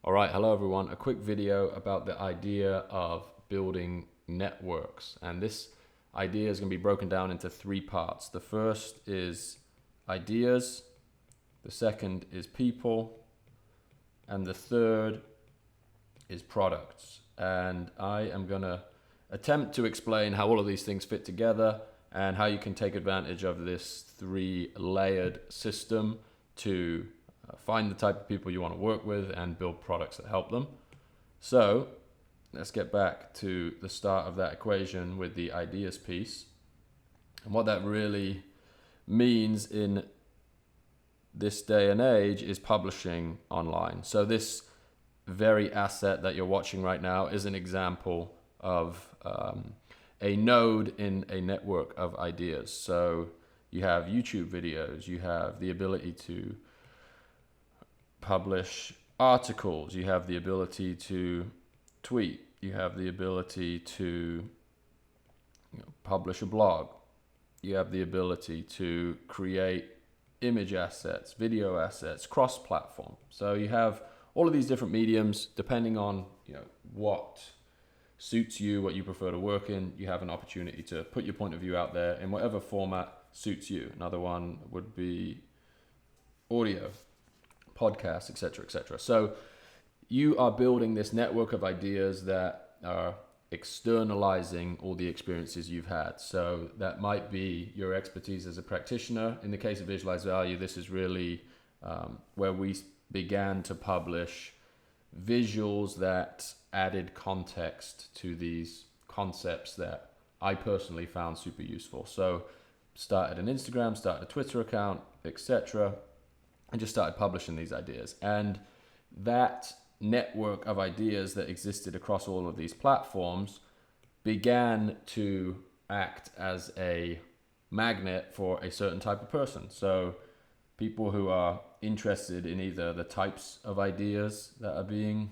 All right, hello everyone. A quick video about the idea of building networks. And this idea is going to be broken down into three parts. The first is ideas, the second is people, and the third is products. And I am going to attempt to explain how all of these things fit together and how you can take advantage of this three-layered system to find the type of people you want to work with and build products that help them. So let's get back to the start of that equation with the ideas piece. And what that really means in this day and age is publishing online. So this very asset that you're watching right now is an example of a node in a network of ideas. So you have YouTube videos, you have the ability to publish articles, you have the ability to tweet, you have the ability to publish a blog, you have the ability to create image assets, video assets, cross-platform. So you have all of these different mediums depending on what suits you, what you prefer to work in. You have an opportunity to put your point of view out there in whatever format suits you. Another one would be audio, podcasts, etc., etc. So you are building this network of ideas that are externalizing all the experiences you've had. So that might be your expertise as a practitioner. In the case of Visualize Value, this is really where we began to publish visuals that added context to these concepts that I personally found super useful. So started an Instagram, started a Twitter account, etc., and just started publishing these ideas. And that network of ideas that existed across all of these platforms began to act as a magnet for a certain type of person. So people who are interested in either the types of ideas that are being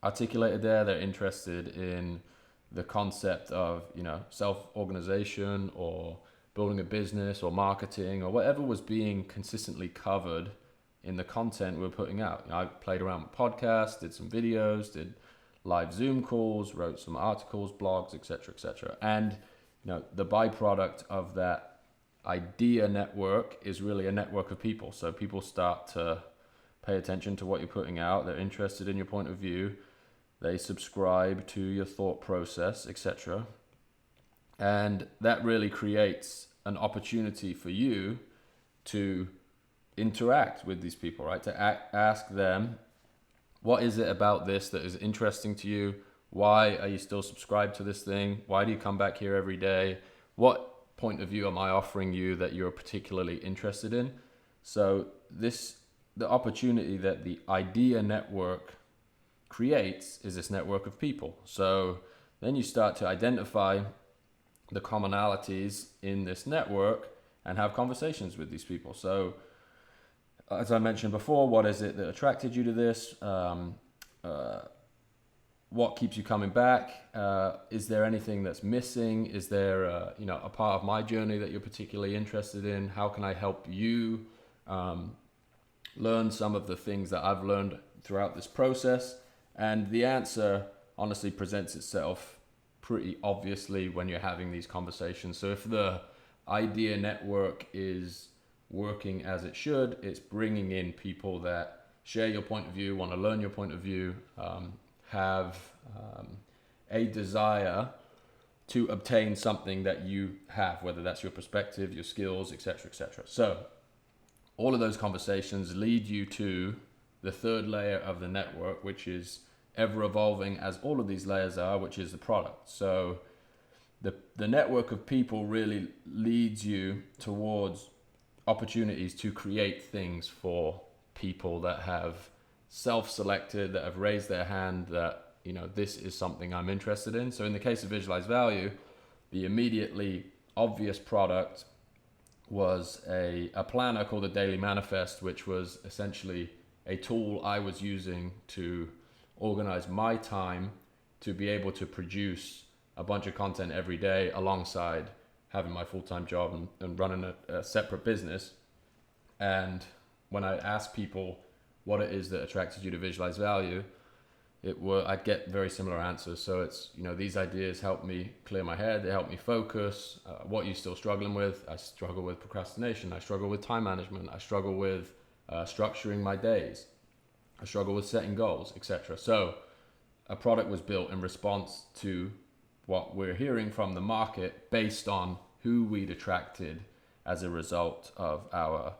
articulated there, they're interested in the concept of self-organization or building a business or marketing or whatever was being consistently covered in the content we're putting out. I played around with podcasts, did some videos, did live Zoom calls, wrote some articles, blogs, etc., etc. And the byproduct of that idea network is really a network of people. So people start to pay attention to what you're putting out. They're interested in your point of view. They subscribe to your thought process, etc. And that really creates an opportunity for you to interact with these people, right? To ask them, what is it about this that is interesting to you? Why are you still subscribed to this thing? Why do you come back here every day? What point of view am I offering you that you're particularly interested in? So the opportunity that the idea network creates is this network of people. So then you start to identify the commonalities in this network and have conversations with these people. So as I mentioned before, what is it that attracted you to this? What keeps you coming back? Is there anything that's missing? Is there a part of my journey that you're particularly interested in? How can I help you learn some of the things that I've learned throughout this process? And the answer honestly presents itself pretty obviously when you're having these conversations. So if the idea network is working as it should, it's bringing in people that share your point of view, want to learn your point of view, have a desire to obtain something that you have, whether that's your perspective, your skills, etc., etc. So all of those conversations lead you to the third layer of the network, which is ever evolving as all of these layers are, which is the product. So the network of people really leads you towards opportunities to create things for people that have self-selected, that have raised their hand, that this is something I'm interested in. So in the case of Visualize Value, the immediately obvious product was a planner called the Daily Manifest, which was essentially a tool I was using to organize my time to be able to produce a bunch of content every day alongside having my full-time job and running a separate business. And when I asked people what it is that attracted you to Visualize Value, I'd get very similar answers. So it's, these ideas help me clear my head, they help me focus. What are you still struggling with? I struggle with procrastination, I struggle with time management, I struggle with structuring my days, I struggle with setting goals, etc. So a product was built in response to what we're hearing from the market based on who we'd attracted as a result of our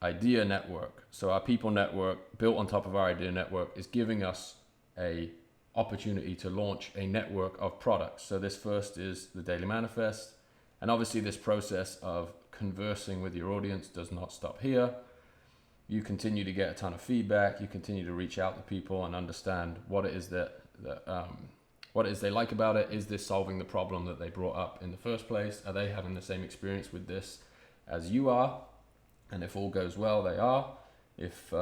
idea network. So our people network built on top of our idea network is giving us a opportunity to launch a network of products. So this first is the daily manifest. And obviously this process of conversing with your audience does not stop here. You continue to get a ton of feedback. You continue to reach out to people and understand what it is what it is they like about it. Is this solving the problem that they brought up in the first place? Are they having the same experience with this as you are? And if all goes well, they are. If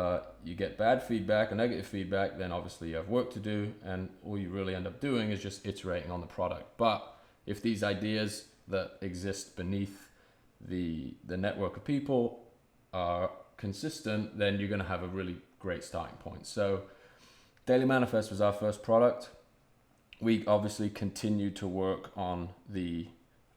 you get bad feedback or negative feedback, then obviously you have work to do, and all you really end up doing is just iterating on the product. But if these ideas that exist beneath the network of people are consistent, then you're going to have a really great starting point. So Daily Manifest was our first product. We obviously continued to work on the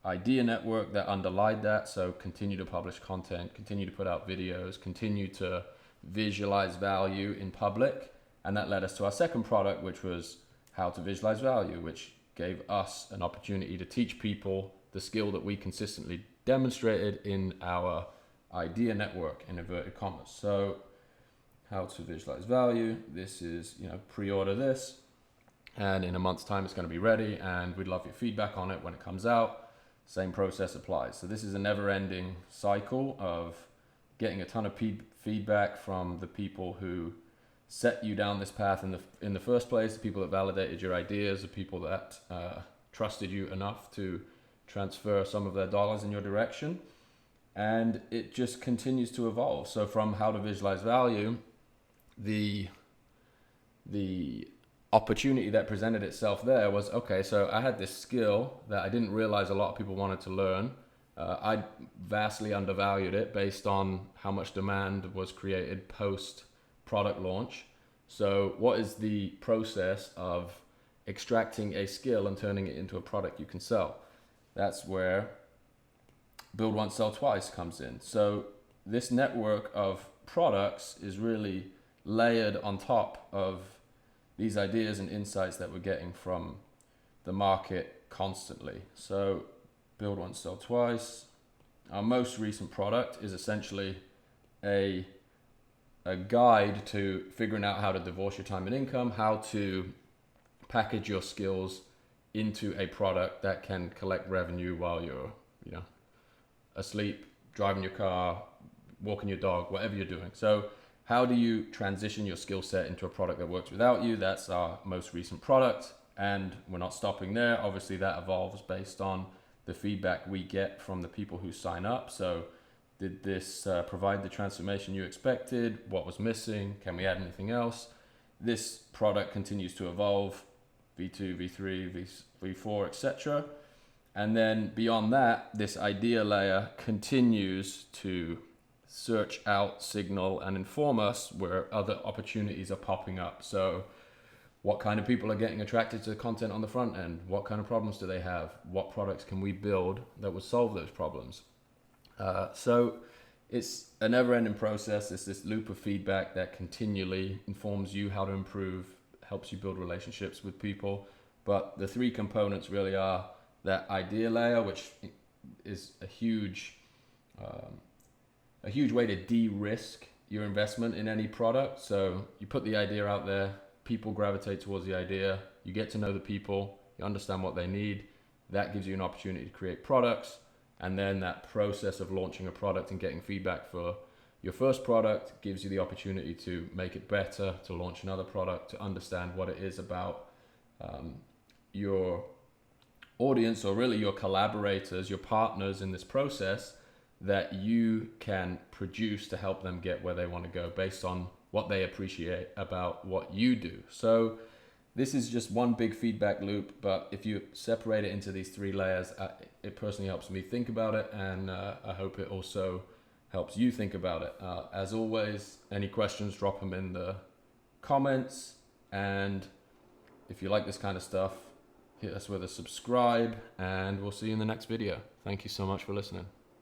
idea network that underlied that. So continue to publish content, continue to put out videos, continue to visualize value in public. And that led us to our second product, which was how to visualize value, which gave us an opportunity to teach people the skill that we consistently demonstrated in our idea network, in inverted commas. So how to visualize value. This is, pre-order this, and in a month's time it's going to be ready, and we'd love your feedback on it when it comes out. Same process applies. So this is a never-ending cycle of getting a ton of feedback from the people who set you down this path in the first place, the people that validated your ideas, the people that trusted you enough to transfer some of their dollars in your direction. And it just continues to evolve. So from how to visualize value, the opportunity that presented itself there was, okay, so I had this skill that I didn't realize a lot of people wanted to learn. I vastly undervalued it based on how much demand was created post product launch. So what is the process of extracting a skill and turning it into a product you can sell? That's where Build Once, Sell Twice comes in. So this network of products is really layered on top of these ideas and insights that we're getting from the market constantly. So Build Once, Sell Twice. Our most recent product is essentially a guide to figuring out how to divorce your time and income, how to package your skills into a product that can collect revenue while you're, asleep, driving your car, walking your dog, whatever you're doing. So how do you transition your skill set into a product that works without you? That's our most recent product. And we're not stopping there. Obviously that evolves based on the feedback we get from the people who sign up. So did this provide the transformation you expected? What was missing? Can we add anything else? This product continues to evolve, V2, V3, V4, etc. And then beyond that, this idea layer continues to search out, signal, and inform us where other opportunities are popping up. So what kind of people are getting attracted to the content on the front end? What kind of problems do they have? What products can we build that would solve those problems? So it's a never-ending process. It's this loop of feedback that continually informs you how to improve, helps you build relationships with people. But the three components really are that idea layer, which is a huge way to de-risk your investment in any product. So you put the idea out there, people gravitate towards the idea, you get to know the people, you understand what they need. That gives you an opportunity to create products. And then that process of launching a product and getting feedback for your first product gives you the opportunity to make it better, to launch another product, to understand what it is about your audience, or really your collaborators, your partners in this process, that you can produce to help them get where they want to go based on what they appreciate about what you do. So this is just one big feedback loop, but if you separate it into these three layers, it personally helps me think about it, and I hope it also helps you think about it. As always, any questions, drop them in the comments. And if you like this kind of stuff, hit us with a subscribe, and we'll see you in the next video. Thank you so much for listening.